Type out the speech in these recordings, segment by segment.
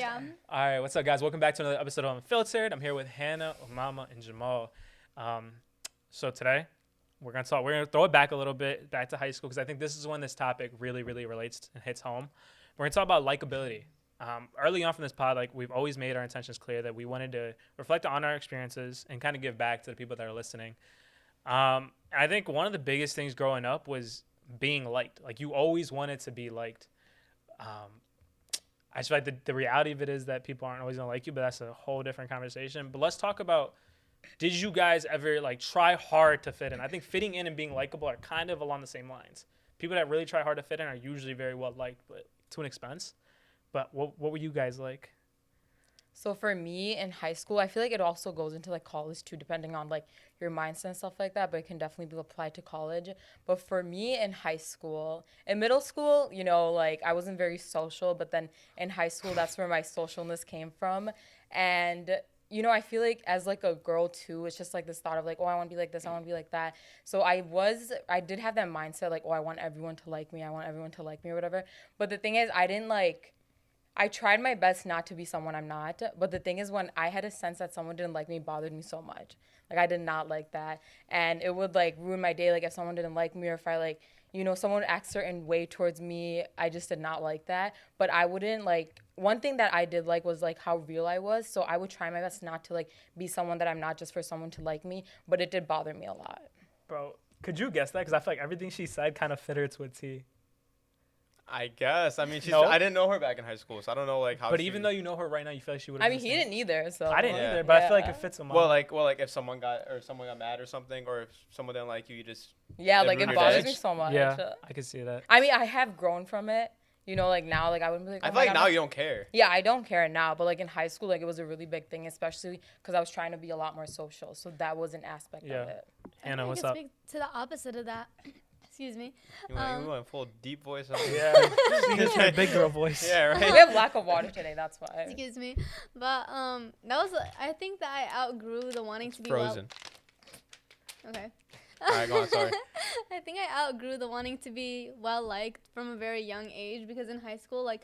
Yeah. All right, what's up, guys? Welcome back to another episode of Unfiltered. I'm here with Hannah, Mama, and Jamal. Um, so today we're gonna talk. We're gonna throw it back a little bit, back to high school, because I think this is when this topic really, really relates and hits home. We're gonna talk about likability. Early on from this pod, like we've always made our intentions clear that we wanted to reflect on our experiences and kind of give back to the people that are listening. I think one of the biggest things growing up was being liked. Like you always wanted to be liked. I just feel like the reality of it is that people aren't always gonna like you, but that's a whole different conversation. But let's talk about, did you guys ever like try hard to fit in? I think fitting in and being likable are kind of along the same lines. People that really try hard to fit in are usually very well liked, but to an expense. But what were you guys like? So for me in high school, I feel like it also goes into like college too, depending on like your mindset and stuff like that, but it can definitely be applied to college. But for me in high school, in middle school, like I wasn't very social, but then in high school, that's where my socialness came from. And I feel like as like a girl too, it's just like this thought of like, oh, I want to be like this, I want to be like that. So I did have that mindset like, oh, I want everyone to like me, or whatever. But the thing is, I tried my best not to be someone I'm not, but the thing is when I had a sense that someone didn't like me, it bothered me so much. Like I did not like that, and it would like ruin my day. Like if someone didn't like me, or if I like, someone would act a certain way towards me, I just did not like that. But I wouldn't like, one thing that I did like was like how real I was, so I would try my best not to like be someone that I'm not just for someone to like me, but it did bother me a lot. Bro, could you guess that? Because I feel like everything she said kind of fit her to a T. I guess. I mean, No. I didn't know her back in high school, so I don't know like how. But even though you know her right now, you feel like she would. I mean, he didn't either, so. I didn't Yeah. either, but I feel like Yeah. it fits him. Well, like if someone got mad or something, or if someone didn't like you, you just. Yeah, it like it ruined your bothers day. me so much. Yeah, I could see that. I mean, I have grown from it. Like now, like I wouldn't be like. I Oh feel my like God, now I'm- you don't care. Yeah, I don't care now, but like in high school, like it was a really big thing, especially because I was trying to be a lot more social. So that was an aspect Yeah. of it. Hannah, I what's can up? speak to the opposite of that. Excuse me. You went full deep voice. Yeah, she gets my big girl voice. Yeah, We right. have lack of water today. That's why. Excuse me. But that was, I think that I outgrew the wanting to be Frozen. Okay. All right, go on. Sorry. I think I outgrew the wanting to be well liked from a very young age, because in high school, like,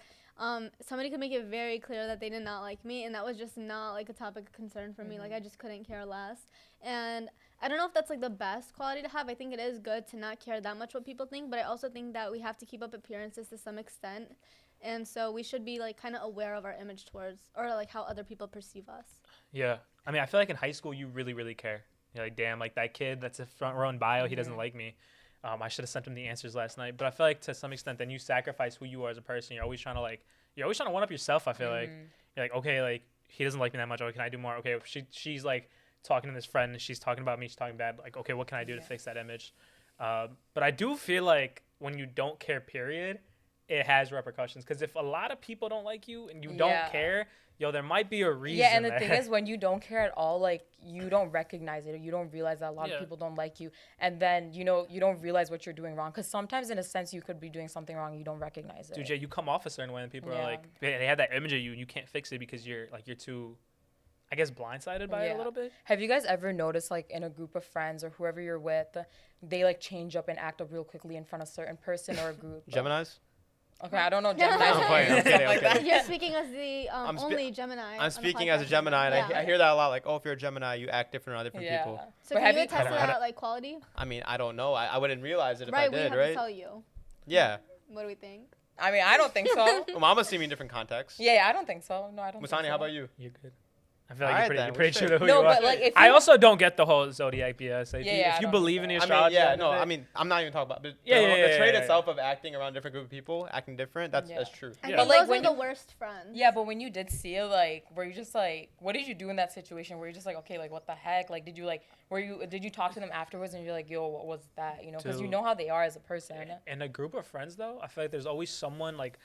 somebody could make it very clear that they did not like me, and that was just not like a topic of concern for me. Like I just couldn't care less. And I don't know if that's like the best quality to have. I think it is good to not care that much what people think, but I also think that we have to keep up appearances to some extent. And so we should be like kind of aware of our image towards, or like how other people perceive us. Yeah, I mean, I feel like in high school you really, really care. You're like, damn, like that kid that's a front row in bio, he doesn't like me. I should have sent him the answers last night. But I feel like to some extent, then you sacrifice who you are as a person. You're always trying to one up yourself. I feel like you're like, okay, like he doesn't like me that much. Oh, can I do more? Okay, she's like talking to this friend and she's talking about me. She's talking bad. Like, okay, what can I do to fix that image? But I do feel like when you don't care, period, it has repercussions. Because if a lot of people don't like you and you don't care, there might be a reason. Yeah, and the there. thing is, when you don't care at all, like you don't recognize it, or you don't realize that a lot of people don't like you, and then you don't realize what you're doing wrong. Because sometimes, in a sense, you could be doing something wrong, and you don't recognize it. Dude, Jay, you come off a certain way, and people are like, they have that image of you, and you can't fix it because you're too, I guess, blindsided by it a little bit. Have you guys ever noticed, like, in a group of friends or whoever you're with, they like change up and act up real quickly in front of a certain person or a group? Geminis. Okay, I don't know Gemini. I'm kidding. You're speaking as the only Gemini. I'm speaking as a Gemini, and I hear that a lot. Like, oh, if you're a Gemini, you act different on different people. So can you attest to that like quality? I mean, I don't know. I wouldn't realize it if I Right, did, we have right? to tell you. Yeah. What do we think? I mean, I don't think so. Well, Mama's seen me in different contexts. Yeah, I don't think so. No, I don't. Masani, how about you? You're good. I feel like you're Alright, pretty then, true to who No, you are. But like, if I you, also don't get the whole zodiac BS. Like, I if you don't believe in the either. astrology, I mean, I'm not even talking about. But the trait itself of acting around different group of people, acting different. That's true. I Yeah. think But, like, those when are the you- worst friends. yeah, but when you did see it, like, were you just like, what did you do in that situation? Were you just like, okay, like, what the heck? Like, did you talk to them afterwards and you're like, yo, what was that? Because you know how they are as a person. In a group of friends, though, I feel like there's always someone like.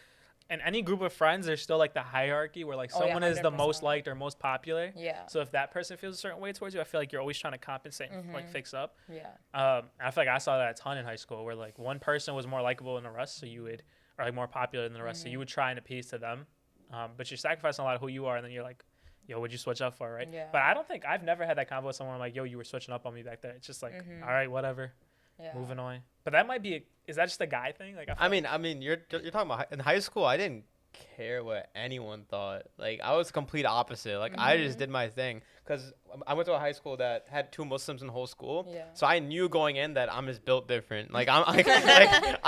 In any group of friends, there's still like the hierarchy where like someone is the most 100%. liked or most popular. Yeah. So if that person feels a certain way towards you, I feel like you're always trying to compensate and like fix up. Yeah. I feel like I saw that a ton in high school where like one person was more likable than the rest, so you would, or like more popular than the rest, so you would try and appease to them. But you're sacrificing a lot of who you are, and then you're like, yo, what'd you switch up for, right? Yeah. But I don't think I've never had that convo with someone like, yo, you were switching up on me back there. It's just like, all right, whatever. Yeah. Moving on. But that might be, is that just a guy thing? Like, I mean, you're talking about in high school. I didn't care what anyone thought. Like, I was complete opposite. Like, I just did my thing. Because I went to a high school that had 2 Muslims in the whole school. Yeah. So I knew going in that I'm just built different. Like, I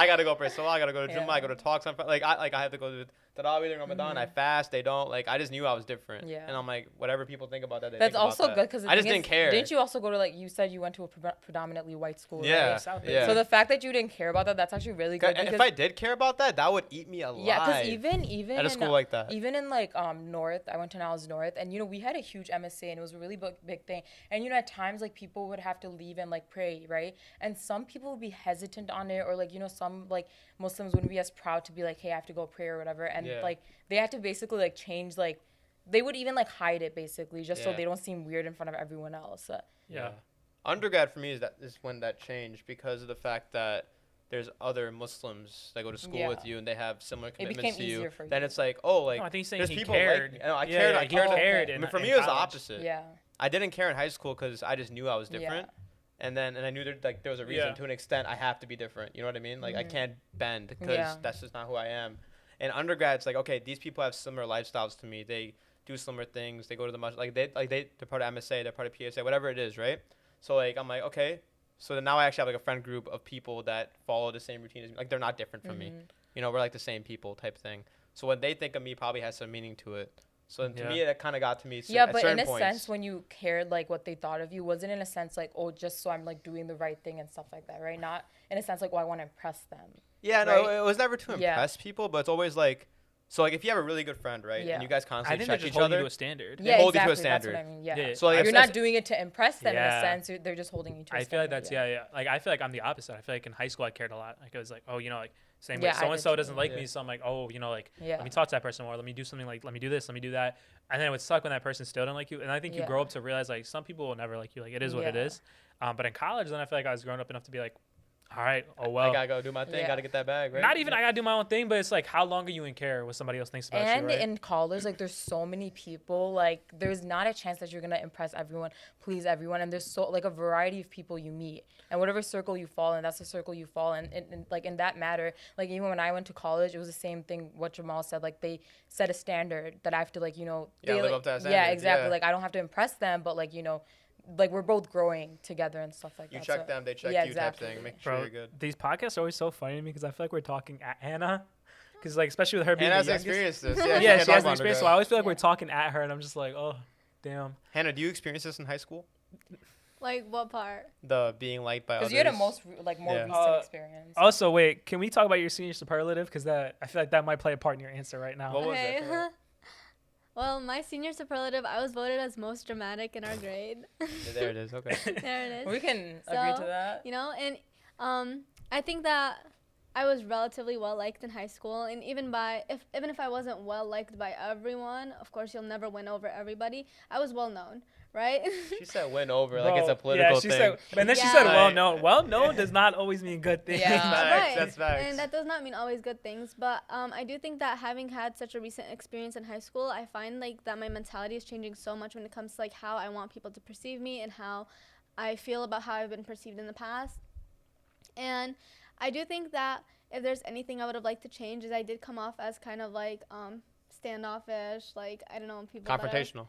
got to go pray Salah, I got to go to Jummah, I go to talks. I have to go to Tarawih during Ramadan. I fast, they don't. Like, I just knew I was different. Yeah. And I'm like, whatever people think about that, they That's think about also that. good because I just didn't care. Didn't you also go to, like, you said you went to a predominantly white school, Yeah. right? Yeah. So the fact that you didn't care about that, that's actually really good. If I did care about that, that would eat me alive. Yeah, because even at a school like that. even in like North, I went to Niles North, and we had a huge MSA, and it was a really big thing. And at times like people would have to leave and like pray, right? And some people would be hesitant on it, or like some like Muslims wouldn't be as proud to be like, hey, I have to go pray or whatever, and like they had to basically like change, like they would even like hide it basically just so they don't seem weird in front of everyone else. Yeah. Undergrad for me is when that changed, because of the fact that there's other Muslims that go to school with you and they have similar commitments to you. Then it's like, oh, like, no, I think he's saying there's he people cared. like me. No, I Yeah, cared. yeah, I cared. he cared I mean, in- for me, in it was the college. opposite. Yeah. I didn't care in high school because I just knew I was different. And I knew there was a reason. To an extent, I have to be different. You know what I mean? Like, I can't bend because that's just not who I am. And undergrad, it's like, okay, these people have similar lifestyles to me. They do similar things. They go to the they're part of MSA, they're part of PSA, whatever it is, right? So like, I'm like, okay. So then now I actually have like a friend group of people that follow the same routine as me. Like, they're not different from me. We're like the same people type thing. So what they think of me probably has some meaning to it. So to me, that kind of got to me. But in a sense, when you cared like what they thought of you, wasn't in a sense like, oh, just so I'm like doing the right thing and stuff like that, right? Not in a sense like, oh, I want to impress them. Yeah, right? no, it was never to impress people, but it's always like, so like if you have a really good friend, right, and you guys constantly check each other, to a standard. Yeah, hold exactly. you to a standard. That's what I mean. Yeah. So like you're not doing it to impress them in a sense. They're just holding you to a standard. I feel like that's Like I feel like I'm the opposite. I feel like in high school I cared a lot. Like it was like, oh, like same way so and so doesn't like me, so I'm like, oh, like let me talk to that person more. Let me do something, like let me do this, let me do that. And then it would suck when that person still didn't like you. And I think you grow up to realize like some people will never like you. Like it is what it is. But in college, then I feel like I was grown up enough to be like, all right, oh well. I gotta go do my thing. Gotta get that bag, right? Not even I gotta do my own thing, but it's like, how long are you in care what somebody else thinks about you, right? And in college, like there's so many people, like there's not a chance that you're gonna impress everyone, please everyone, and there's so like a variety of people you meet, and whatever circle you fall in, that's the circle you fall in. And like in that matter, like even when I went to college, it was the same thing. What Jamal said, like they set a standard that I have to like they, live like, up to that standard. Yeah, exactly. Like I don't have to impress them, but like like we're both growing together and stuff like that. You check them, they check you type thing. Make sure you're good. These podcasts are always so funny to me because I feel like we're talking at Hannah. Because like especially with her being Hannah's the youngest. experienced this. Yeah, she has the experience. So I always feel like we're talking at her, and I'm just like, oh, damn. Hannah, do you experience this in high school? Like what part? The being liked by others. Because you had a more recent experience. Also, wait, can we talk about your senior superlative? Because I feel like that might play a part in your answer right now. What was it? Well, my senior superlative, I was voted as most dramatic in our grade. There it is. Okay. There it is. We can agree to that. And I think that I was relatively well liked in high school, and even if I wasn't well liked by everyone, of course you'll never win over everybody. I was well known, right? She said win over, like it's a political thing. She said well known. Well known does not always mean good things. Yeah. Right. That's facts. And that does not mean always good things, but I do think that having had such a recent experience in high school, I find like that my mentality is changing so much when it comes to like how I want people to perceive me and how I feel about how I've been perceived in the past. And I do think that if there's anything I would have liked to change is I did come off as kind of like standoffish, like I don't know, people Confrontational.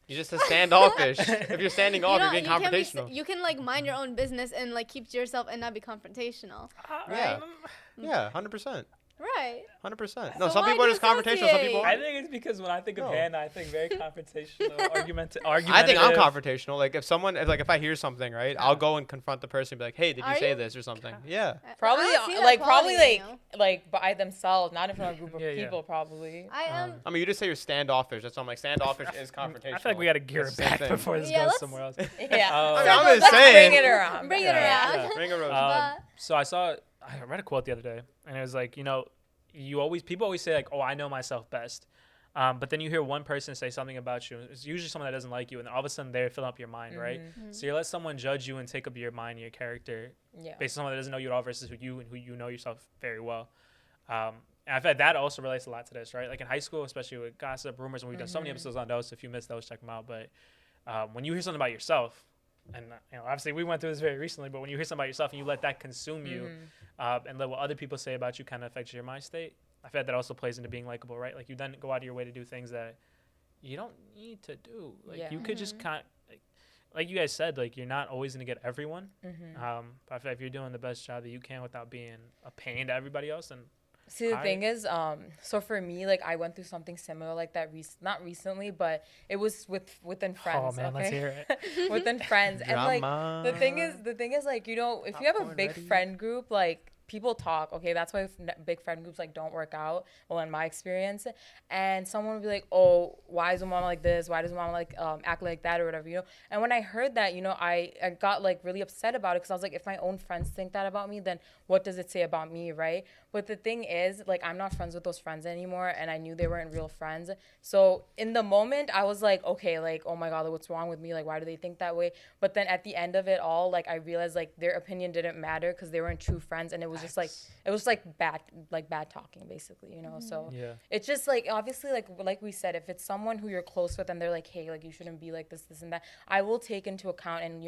You just said standoffish. If you're standing off, you're being confrontational. You can like mind your own business and like keep to yourself and not be confrontational. Right? Yeah, 100%. Right. 100%. No, So some why people are just confrontational. Some people I aren't. think it's because when I think of Hannah, I think very confrontational, argumentative. I think I'm confrontational. Like if I hear something, right, I'll go and confront the person and be like, hey, did you say this or something? Yeah. Probably I don't see that quality in you. like by themselves, not in front of a group of people. Probably. I am. I mean, you just say you're standoffish. That's why I'm like, standoffish is confrontational. I feel like we got to gear it back before this goes somewhere else. Yeah. I'm just saying. Bring it around. Bring it around. Yeah, bring it around. So I read a quote the other day, and it was like, people always say like, oh, I know myself best. But then you hear one person say something about you. It's usually someone that doesn't like you, and then all of a sudden they're filling up your mind, right? Mm-hmm. So you let someone judge you and take up your mind, your character, based on someone that doesn't know you at all versus who you know yourself very well. And I feel like that also relates a lot to this, right? Like in high school, especially with gossip, rumors, and we've done so many episodes on those. So if you missed those, check them out. But when you hear something about yourself, and obviously we went through this very recently, but when you hear something about yourself and you let that consume you, and let what other people say about you kind of affect your mind state, I feel like that also plays into being likable, right? Like you then go out of your way to do things that you don't need to do. Like you could just kind of, like you guys said, like you're not always gonna get everyone. But I feel like if you're doing the best job that you can without being a pain to everybody else, then see, the thing is, so for me, like I went through something similar like that. Not recently, but it was within friends. Oh man, okay? let's hear it. Within friends, and like the thing is, like if you have a big friend group, like people talk. Okay, that's why big friend groups like don't work out. Well, in my experience, and someone would be like, "Oh, why is mama like this? Why does mama like act like that or whatever?" And when I heard that, I got like really upset about it because I was like, if my own friends think that about me, then what does it say about me, right? But the thing is, like, I'm not friends with those friends anymore, and I knew they weren't real friends. So in the moment, I was like, okay, like, oh my God, like, what's wrong with me? Like, why do they think that way? But then at the end of it all, like, I realized, like, their opinion didn't matter because they weren't true friends, and it was just, like, bad talking, basically, So it's just, like, obviously, like we said, if it's someone who you're close with and they're like, hey, like, you shouldn't be like this, and that, I will take into account and,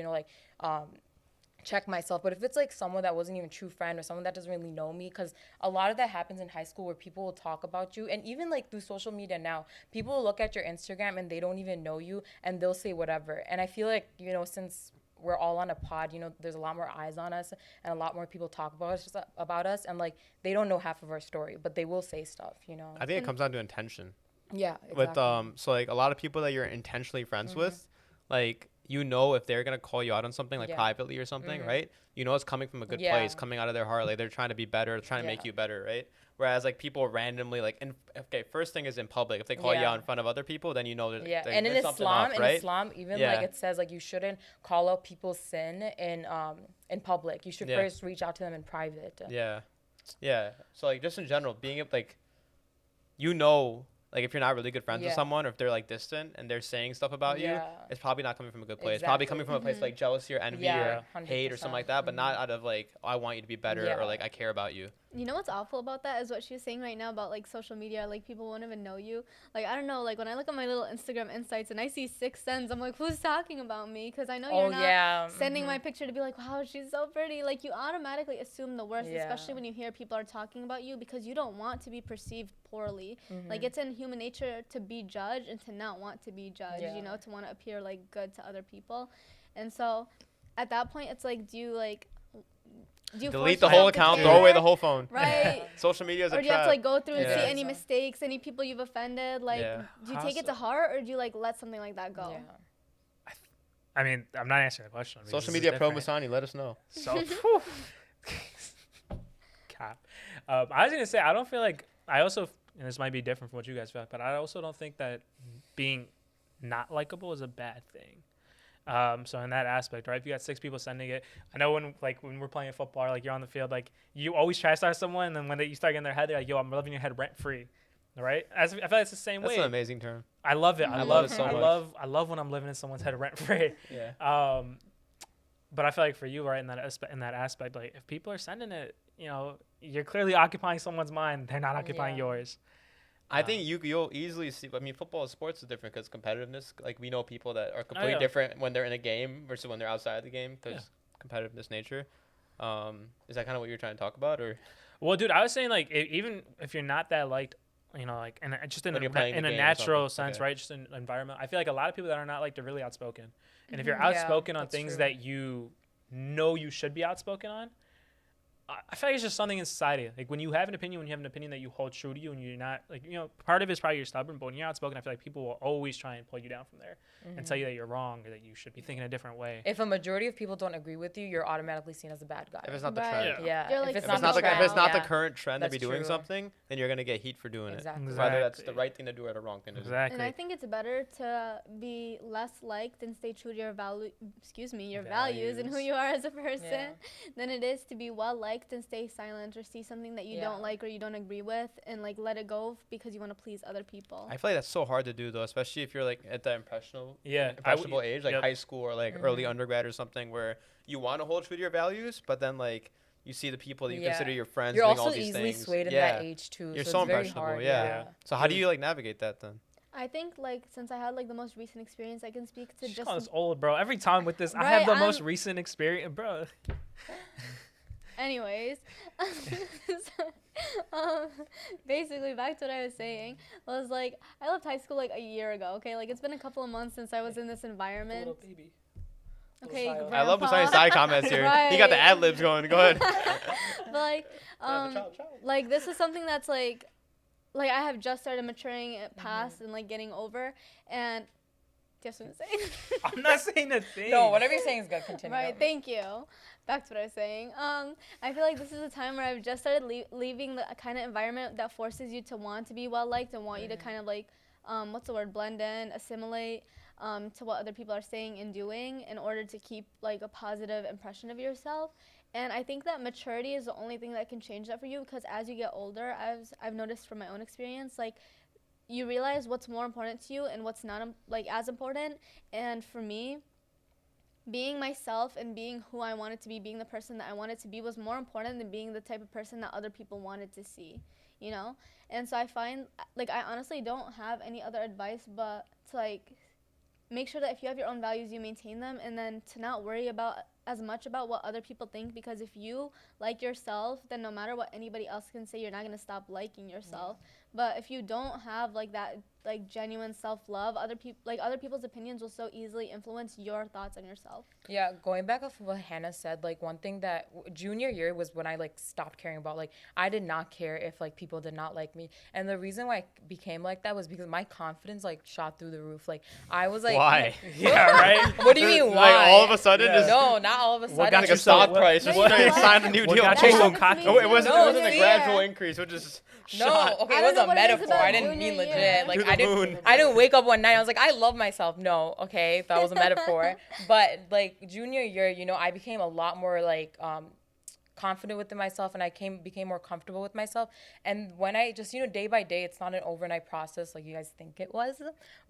check myself. But if it's like someone that wasn't even a true friend or someone that doesn't really know me, because a lot of that happens in high school where people will talk about you, and even like through social media now, people will look at your Instagram and they don't even know you and they'll say whatever. And I feel like, since we're all on a pod, there's a lot more eyes on us and a lot more people talk about us, and like they don't know half of our story, but they will say stuff. I think it comes down to intention. Yeah, exactly. With so like a lot of people that you're intentionally friends with, like if they're gonna call you out on something like privately or something, right? It's coming from a good place, coming out of their heart, like they're trying to be better, trying to make you better, right? Whereas like people randomly like first thing is in public, if they call you out in front of other people, then that and in Islam, right? even like it says like you shouldn't call out people's sin in public. You should first reach out to them in private. So like just in general, being like like if you're not really good friends with someone, or if they're like distant and they're saying stuff about you, it's probably not coming from a good place. It's probably coming from a place like jealousy or envy or 100%. Hate or something like that, but not out of like, oh, I want you to be better or like I care about you. You know what's awful about that is what she was saying right now about like social media, like people won't even know you. Like I don't know, like when I look at my little Instagram insights and I see 6 sends, I'm like, who's talking about me? Because I know you're not sending my picture to be like, wow, she's so pretty. Like you automatically assume the worst, especially when you hear people are talking about you, because you don't want to be perceived poorly. Like it's in human nature to be judged and to not want to be judged, to want to appear like good to other people. And so at that point, it's like, do you delete the whole account, throw away the whole phone. Right. Social media is a trap. Or do you have to like go through and see any mistakes, any people you've offended? Like, do you take it to heart or do you like let something like that go? Yeah. I mean, I'm not answering the question. Social media pro Masani, let us know. So, God. I was gonna say I don't feel like I also, and this might be different from what you guys feel, but I also don't think that being not likable is a bad thing. So in that aspect, right? If you got 6 people sending it, I know when we're playing football, like you're on the field, like you always try to start someone, and then when you start getting their head, they're like, "Yo, I'm living your head rent free," right? I feel like it's the same way. That's an amazing term. I love it. I love it so much. I love when I'm living in someone's head rent free. Yeah. But I feel like for you, right, in that aspect, like if people are sending it, you're clearly occupying someone's mind. They're not occupying yours. I think you'll easily see. I mean, football sports is different because competitiveness. Like we know people that are completely different when they're in a game versus when they're outside of the game because competitiveness nature. Is that kind of what you're trying to talk about, or? Well, dude, I was saying like even if you're not that liked, like and just in a natural sense, right? Just in environment. I feel like a lot of people that are not liked are really outspoken, and if you're outspoken on things that you know you should be outspoken on. I feel like it's just something in society. Like when you have an opinion that you hold true to you, and you're not like, part of it is probably you're stubborn, but when you're outspoken, I feel like people will always try and pull you down from there and tell you that you're wrong or that you should be thinking a different way. If a majority of people don't agree with you, you're automatically seen as a bad guy. If it's not the trend. Yeah. Like, if it's not the current trend to be doing something, then you're gonna get heat for doing it. Whether that's the right thing to do or the wrong thing to do. Exactly. And I think it's better to be less liked and stay true to your values and who you are as a person than it is to be well liked and stay silent or see something that you don't like or you don't agree with and like let it go because you want to please other people. I feel like that's so hard to do though, especially if you're like at the impressionable age, like high school or like early undergrad or something, where you want to hold true to your values, but then like you see the people that you consider your friends doing all these things. You're also easily swayed in that age too. You're so so it's very impressionable. hard. Yeah. So how do you like navigate that then? I think like since I had like the most recent experience, I can speak to She's just. calling us old, bro. Every time with this, I have the most recent experience, bro. Anyways, basically back to what I was saying was like I left high school like a year ago. Okay, like it's been a couple of months since I was in this environment. Little baby. Okay, I love Grandpa. Poseidon's side comments here. Right. He got the ad libs going. Go ahead. But like, Child. like this is something that's like I have just started maturing past and like getting over. And do you have something to say? I'm not saying a thing. No, whatever you're saying is good. Continue. Right, thank you. Back to what I was saying. I feel like this is a time where I've just started leaving the kind of environment that forces you to want to be well liked and want you to kind of like, what's the word, blend in, assimilate to what other people are saying and doing in order to keep like a positive impression of yourself. And I think that maturity is the only thing that can change that for you, because as you get older, I've noticed from my own experience, like you realize what's more important to you and what's not like as important. And for me, being myself and being who I wanted to be, being the person that I wanted to be, was more important than being the type of person that other people wanted to see, you know? And so I find, like, I honestly don't have any other advice but to, like, make sure that if you have your own values, you maintain them, and then to not worry about as much about what other people think, because if you like yourself, then no matter what anybody else can say, you're not going to stop liking yourself. But if you don't have like that like genuine self-love, other people's opinions will so easily influence your thoughts on yourself. Yeah, going back off of what Hannah said, like one thing that junior year was when I like stopped caring about, like I did not care if like people did not like me. And the reason why I became like that was because my confidence like shot through the roof. Like I was like, why? Yeah, right. What do you mean why? Like all of a sudden, Yeah. just No, not all of a sudden. What got like you a stock so- price. what- Just what- straight signed a new What deal. got That you so happens to cocky? me Oh, it too. wasn't. No, It wasn't a it's gradual weird. increase. It was just No, shot. okay, I it don't was know a what it is metaphor. about I didn't junior mean legit. year. Like To the I didn't. moon. I didn't wake up one night. I was like, I love myself. No, okay, that was a metaphor. But like junior year, you know, I became a lot more like confident within myself, and I became more comfortable with myself. And when I just, you know, day by day, it's not an overnight process like you guys think it was.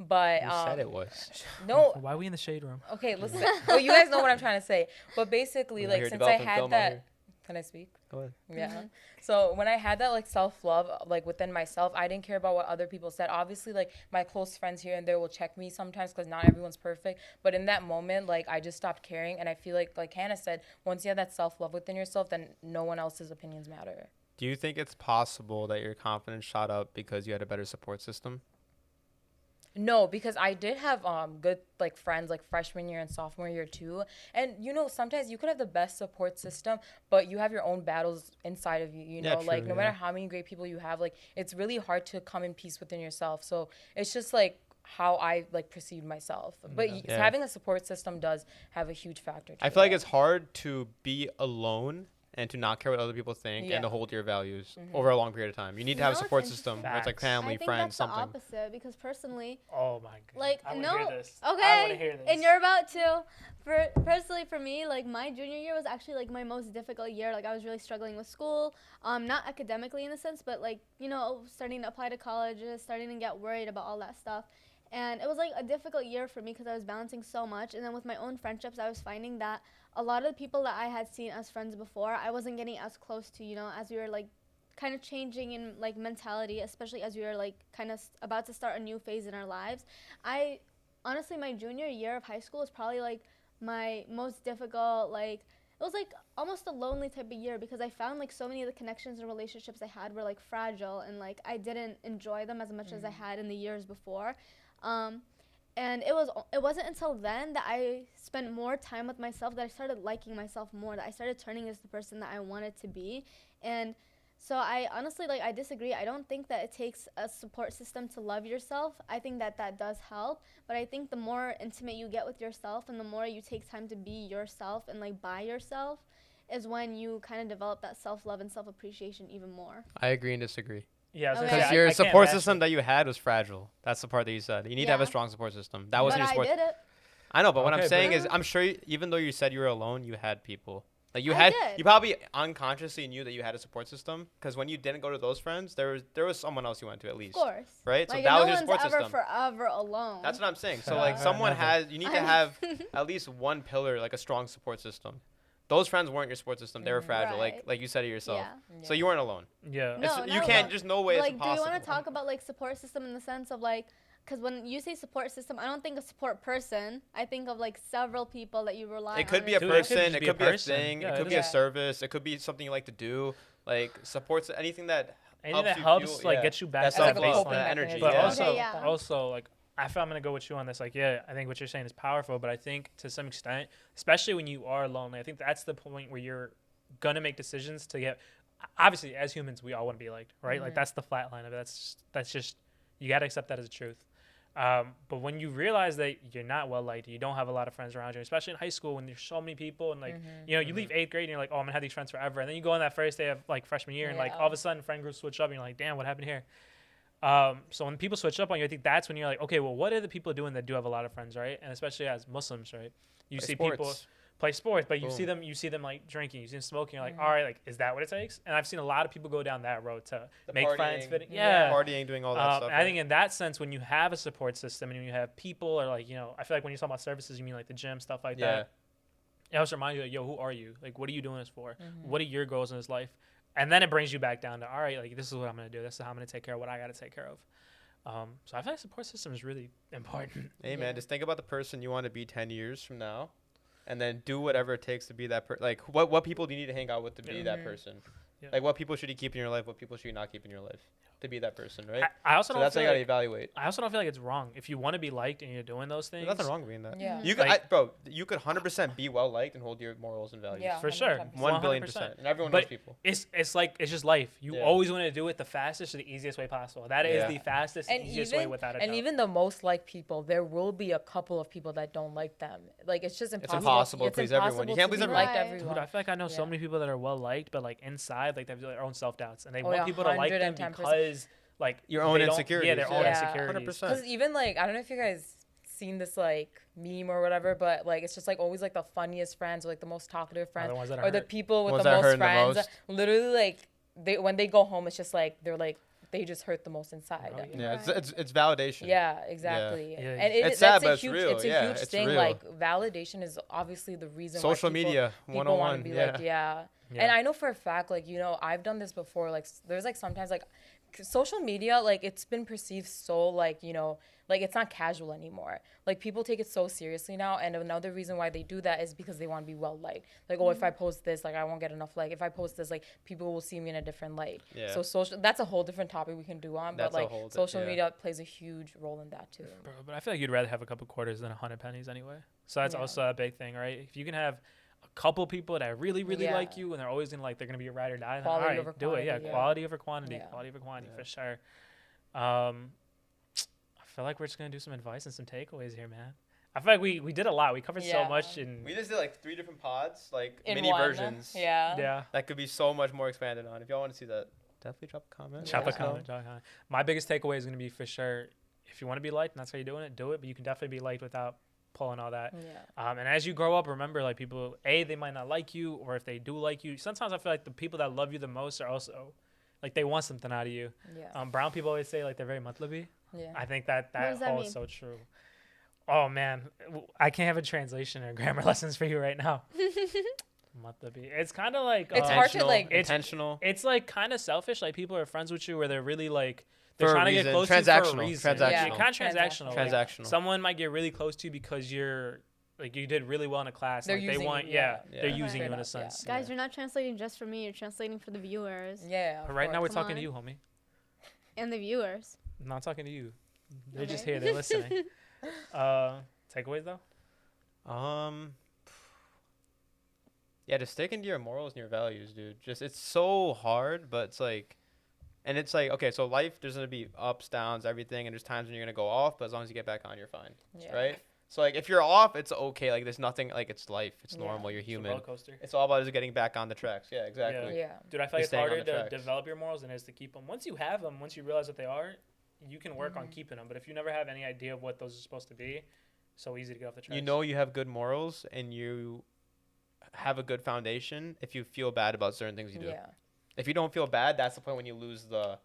But You said it was. no. Why are we in the shade room? Okay, listen. Well, you guys know what I'm trying to say. But basically, We're like here since I developing had film out that, here. can I speak? Go ahead. Yeah. So when I had that like self-love like within myself, I didn't care about what other people said. Obviously, like my close friends here and there will check me sometimes because not everyone's perfect. But in that moment, like I just stopped caring. And I feel like Hannah said, once you have that self-love within yourself, then no one else's opinions matter. Do you think it's possible that your confidence shot up because you had a better support system? No, because I did have good like friends like freshman year and sophomore year too. And you know, sometimes you could have the best support system, but you have your own battles inside of you, you know, Yeah, like true, no yeah. matter how many great people you have, like it's really hard to come in peace within yourself. So it's just like how I like perceived myself. But Yeah. having a support system does have a huge factor to I feel like it. it's hard to be alone and to not care what other people think and Yeah. to hold your values over a long period of time. You need to have a No, it's support system interesting. where it's like Facts. family, I think friends, that's something. the opposite, because personally, Oh my god. like, I wanna no, hear this. I wanna hear okay, this. and you're about to. Personally, for me, like my junior year was actually like my most difficult year. Like I was really struggling with school, not academically in a sense, but like, you know, starting to apply to colleges, starting to get worried about all that stuff. And it was like a difficult year for me because I was balancing so much. And then with my own friendships, I was finding that a lot of the people that I had seen as friends before, I wasn't getting as close to, you know, as we were like kind of changing in like mentality, especially as we were like kind of about to start a new phase in our lives. Honestly, my junior year of high school was probably like my most difficult, like it was like almost a lonely type of year because I found like so many of the connections and relationships I had were like fragile, and like I didn't enjoy them as much as I had in the years before. And it wasn't until then that I spent more time with myself that I started liking myself more, that I started turning into the person that I wanted to be. And so I honestly, like, I disagree. I don't think that it takes a support system to love yourself. I think that that does help, but I think the more intimate you get with yourself and the more you take time to be yourself and like by yourself is when you kind of develop that self-love and self-appreciation even more. I agree and disagree. Yeah, I was Okay. gonna say, Because I your can't support match system it. that you had was fragile. That's the part that you said. You need to have a Yeah. strong support system. That But wasn't your I support. did it. I know, but what I'm Okay, saying but- is, I'm sure even though you said you were alone, you had people. Like you I had, did. you probably unconsciously knew that you had a support system because when you didn't go to those friends, there was someone else you went to at least. Of course. Right? So Like, that no was your one's support ever system. forever alone. That's what I'm saying. So Yeah. like someone Never. has, you need to have at least one pillar, like a strong support system. Those friends weren't your support system; they were fragile, Right. like you said it yourself. Yeah. So you weren't alone. Yeah. No, you not can't. alone. Just no way Like, it's do you impossible. want to talk about like support system in the sense of like, because when you say support system, I don't think a support person. I think of like several people that you rely on. It could be a Dude, person. It could be a person. thing. Yeah, it could it be a is. service. It could be something you like to do. Like supports anything that Anything that you helps feel- like yeah. get you back That's to that like a coping baseline. that energy. mechanism. But Yeah. also, Okay, yeah. also like I feel I'm gonna go with you on this. Like, yeah, I think what you're saying is powerful, but I think to some extent, especially when you are lonely, I think that's the point where you're gonna make decisions to get. Obviously, as humans, we all want to be liked, right? Like that's the flat line of it. That's just you gotta accept that as a truth. But when you realize that you're not well liked, you don't have a lot of friends around you, especially in high school when there's so many people and like you know you leave 8th grade and you're like, oh, I'm gonna have these friends forever, and then you go on that first day of like freshman year and like all of a sudden friend groups switch up and you're like, damn, what happened here? So when people switch up on you, I think that's when you're like, okay, well, what are the people doing that do have a lot of friends, right? And especially as Muslims, right? You Play see sports. people play sports, but Boom. you see them like drinking, you see them smoking. You're like, all right, like, is that what it takes? And I've seen a lot of people go down that road to The make friends, partying. fit. Yeah. Partying, doing all that stuff. And I think in that sense, when you have a support system and you have people, or like, you know, I feel like when you talk about services, you mean like the gym, stuff like that. It helps remind you, like, yo, who are you? Like, what are you doing this for? What are your goals in this life? And then it brings you back down to, all right, like, this is what I'm going to do. This is how I'm going to take care of what I got to take care of. So I feel like support system is really important. Hey, man, just think about the person you want to be 10 years from now. And then do whatever it takes to be that person. Like, what people do you need to hang out with to be that person? Yeah. Like, what people should you keep in your life? What people should you not keep in your life to be that person, right? I also So don't that's how feel you gotta like, evaluate. I also don't feel like it's wrong. If you want to be liked and you're doing those things. There's nothing wrong with being that. Yeah. You could, Like- bro, you could 100% be well liked and hold your morals and values. Yeah. For sure. 110%. 1 billion 100%. percent. And everyone But knows people. It's like it's just life. You Yeah. always want to do it the fastest or the easiest way possible. That is Yeah. the fastest, And easiest way even without a and doubt. even the most liked people, there will be a couple of people that don't like them. Like it's just impossible. impossible to It's please everyone. You impossible can't to please be everyone. liked Right. everyone. Dude, I feel like I know so Yeah. many people that are well liked, but like inside, like they have their own self doubts, and they Oh, want yeah, people to like them 110%. because like Your own they don't- insecurities, Yeah, their own yeah. insecurities. 100%. Because even like I don't know if you guys seen this like meme or whatever, but like it's just like always like the funniest friends or like the most talkative Are friends the ones that or the hurt. people with Ones the that most hurt the friends. most. Literally like they when they go home, it's just like they're like they just hurt the most inside. Oh, Yeah, Right. it's validation. Yeah, exactly. Yeah. And It's sad, that's but a it's huge, real. It's a Yeah, huge it's thing. real. Like validation is obviously the reason Social why people, media, people 101. want to be Yeah. like, yeah. Yeah. And I know for a fact, like, you know, I've done this before. Like, there's like sometimes like social media, like it's been perceived so like, you know, like it's not casual anymore. Like people take it so seriously now. And another reason why they do that is because they want to be well liked. Like, oh, if I post this, like I won't get enough like. If I post this, like people will see me in a different light. Yeah. So social, that's a whole different topic we can do on. That's but a like whole social yeah. media plays a huge role in that too. Bro, but I feel like you'd rather have a couple quarters than 100 pennies anyway. So that's Yeah. also a big thing, right? If you can have a couple people that really, really Yeah. like you and they're always gonna like they're gonna be a ride or die, then Quality all right, over do it. Yeah, quantity, yeah. quality over quantity. Yeah. Quality over quantity Yeah. for sure. I feel like we're just gonna do some advice and some takeaways here, man. I feel like we did a lot. We covered so Yeah. much in We just did like 3 different pods, like In mini one. versions. Yeah. yeah. That could be so much more expanded on. If y'all want to see that, definitely drop a comment. Drop a Let us know. comment. Drop a comment. My biggest takeaway is gonna be for sure. If you want to be liked and that's how you're doing it, do it. But you can definitely be liked without pulling all that. Yeah. And as you grow up, remember, like people, they might not like you, or if they do like you, sometimes I feel like the people that love you the most are also, like they want something out of you. Yeah. Brown people always say like they're very matlabi. Yeah. I think that does that holds mean? so true. Oh man, I can't have a translation or grammar lessons for you right now. Matlabi. It's kind of like It's hard to, Intentional, like- intentional. It's like kind of selfish. Like people are friends with you where they're really like For they're a trying to get reason. close to you for a Transactional. reason. Transactional. Yeah, kind of transactional. Like, Transactional. someone might get really close to you because you're like you did really well in a class. They're Like they using want, you, yeah, yeah. they're Yeah. using you in a Straight up, yeah. sense. Guys, you're not translating just for me. You're translating for the viewers Yeah. But of right now we're course. Come talking to on. you, homie. and the viewers. I'm not talking to you. They're just Okay. here. They're listening. Takeaways though. Yeah, just stick into your morals and your values, dude. Just it's so hard, but it's like, and it's like, okay, so life, there's gonna be ups, downs, everything, and there's times when you're gonna go off, but as long as you get back on, you're fine, Yeah. right? So like, if you're off, it's okay. Like, there's nothing, like it's life, it's Yeah. normal, you're It's a human. roller coaster. It's all about is getting back on the tracks. Yeah, exactly. Yeah. Dude, I feel like Just it's staying on harder the to tracks. develop your morals than it is to keep them. Once you have them, once you realize what they are, you can work on keeping them. But if you never have any idea of what those are supposed to be, so easy to get off the tracks. You know you have good morals and you have a good foundation if you feel bad about certain things you do. Yeah. If you don't feel bad, that's the point when you lose the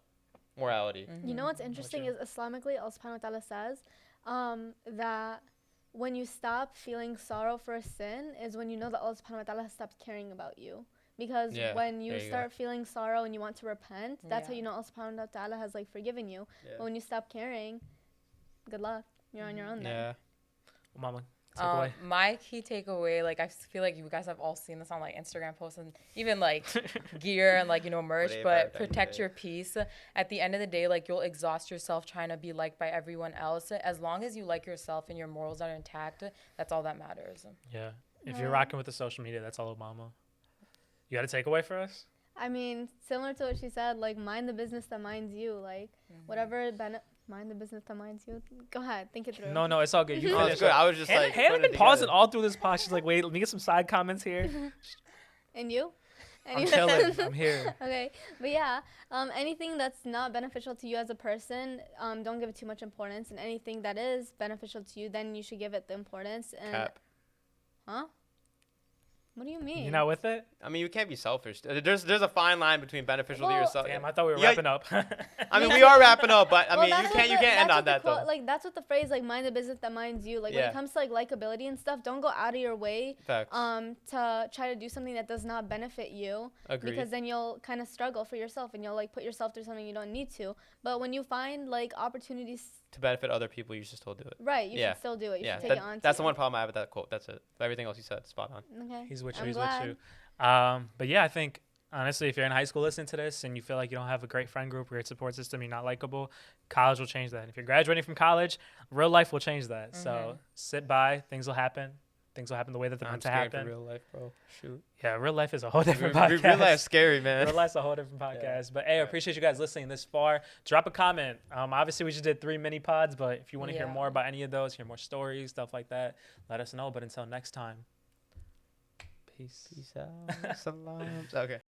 morality. You know what's interesting you? is Islamically, Allah subhanahu wa ta'ala says that when you stop feeling sorrow for a sin is when you know that Allah subhanahu wa ta'ala has stopped caring about you. Because Yeah, when you there you start feeling sorrow and you want to repent, that's how Yeah. you know Allah subhanahu wa ta'ala has like forgiven you. Yeah. But when you stop caring, good luck. You're on your own. Yeah. Well, Mama, take away. My key takeaway, like I feel like you guys have all seen this on like Instagram posts and even like gear and like, you know, merch, but protect your peace. At the end of the day, like you'll exhaust yourself trying to be liked by everyone else. As long as you like yourself and your morals are intact, that's all that matters. Yeah. If you're rocking with the social media, that's all, Mama. You got a takeaway for us? I mean, similar to what she said, like mind the business that minds you. Like whatever mind the business that minds you. Go ahead, think it through. No, it's all good. You No, finish it's good. up. I was just like. Hannah been pausing all through this pod. She's like, wait, let me get some side comments here. And you? I'm chilling. I'm here. Okay, but yeah, anything that's not beneficial to you as a person, don't give it too much importance. And anything that is beneficial to you, then you should give it the importance. And Cap. Huh? What do you mean? You not with it? I mean, you can't be selfish. There's a fine line between beneficial to yourself. Damn, I thought we were wrapping up. I mean, we are wrapping up, but I mean, that's you can't end on that though. Like that's what the phrase like mind the business that minds you. Like when it comes to like likability and stuff, don't go out of your way Facts. to try to do something that does not benefit you. Agreed. Because then you'll kind of struggle for yourself and you'll like put yourself through something you don't need to. But when you find like opportunities to benefit other people, you should still do it. Right, you should still do it. You should take it on. That's the one problem I have with that quote. That's it. Everything else you said, spot on. Okay. He's with you. I'm He's glad. with you. But yeah, I think honestly, if you're in high school listening to this and you feel like you don't have a great friend group, great support system, you're not likable, college will change that. And if you're graduating from college, real life will change that. So sit by, things will happen. Things will happen the way that they're meant to happen. For real life, bro. Shoot. Yeah, real life is a whole different podcast. Real life's scary, man. Real life's a whole different podcast. But hey, I appreciate you guys listening this far. Drop a comment. Obviously, we just did 3 mini pods, but if you want to hear more about any of those, hear more stories, stuff like that, let us know. But until next time, peace. Peace out. Salams. Okay.